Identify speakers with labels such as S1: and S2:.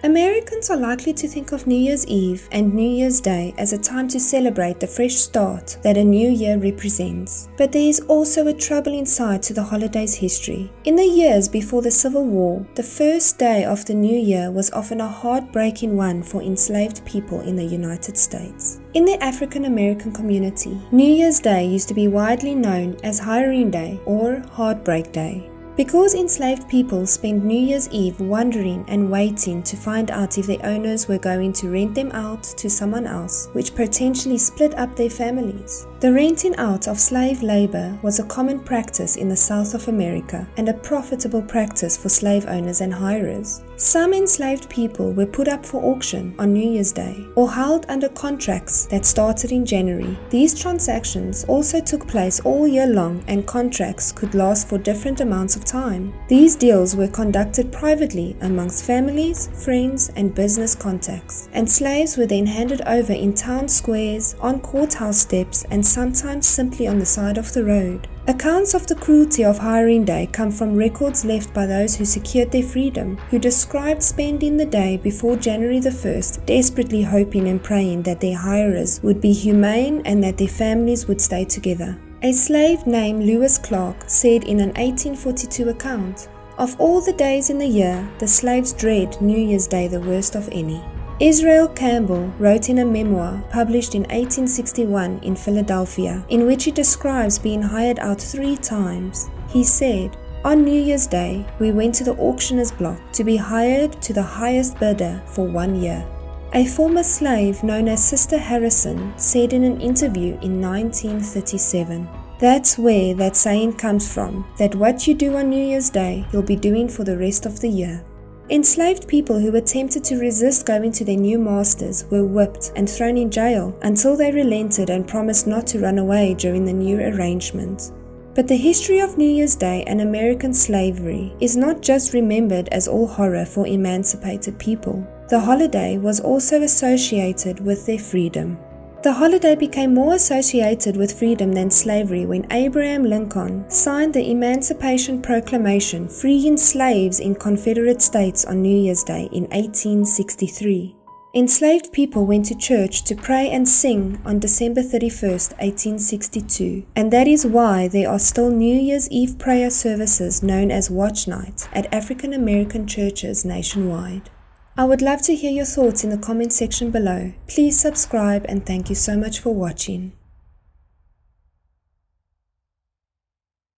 S1: Americans are likely to think of New Year's Eve and New Year's Day as a time to celebrate the fresh start that a new year represents. But there is also a troubling side to the holiday's history. In the years before the Civil War, the first day of the new year was often a heartbreaking one for enslaved people in the United States. In the African American community, New Year's Day used to be widely known as Hiring Day or Heartbreak Day. Because enslaved people spent New Year's Eve wondering and waiting to find out if their owners were going to rent them out to someone else, which potentially split up their families. The renting out of slave labor was a common practice in the South of America and a profitable practice for slave owners and hirers. Some enslaved people were put up for auction on New Year's Day or held under contracts that started in January. These transactions also took place all year long and contracts could last for different amounts of time. These deals were conducted privately amongst families, friends, and business contacts, and slaves were then handed over in town squares, on courthouse steps, and sometimes simply on the side of the road. Accounts of the cruelty of Hiring Day come from records left by those who secured their freedom, who described spending the day before January the 1st, desperately hoping and praying that their hirers would be humane and that their families would stay together. A slave named Lewis Clark said in an 1842 account, "Of all the days in the year, the slaves dread New Year's Day the worst of any." Israel Campbell wrote in a memoir published in 1861 in Philadelphia, in which he describes being hired out 3 times. He said, "On New Year's Day, we went to the auctioneer's block to be hired to the highest bidder for 1 year." A former slave known as Sister Harrison said in an interview in 1937, "That's where that saying comes from, that what you do on New Year's Day, you'll be doing for the rest of the year." Enslaved people who attempted to resist going to their new masters were whipped and thrown in jail until they relented and promised not to run away during the new arrangement. But the history of New Year's Day and American slavery is not just remembered as all horror for emancipated people. The holiday was also associated with their freedom. The holiday became more associated with freedom than slavery when Abraham Lincoln signed the Emancipation Proclamation freeing slaves in Confederate states on New Year's Day in 1863. Enslaved people went to church to pray and sing on December 31st, 1862, and that is why there are still New Year's Eve prayer services known as Watch Night at African American churches nationwide. I would love to hear your thoughts in the comment section below. Please subscribe and thank you so much for watching.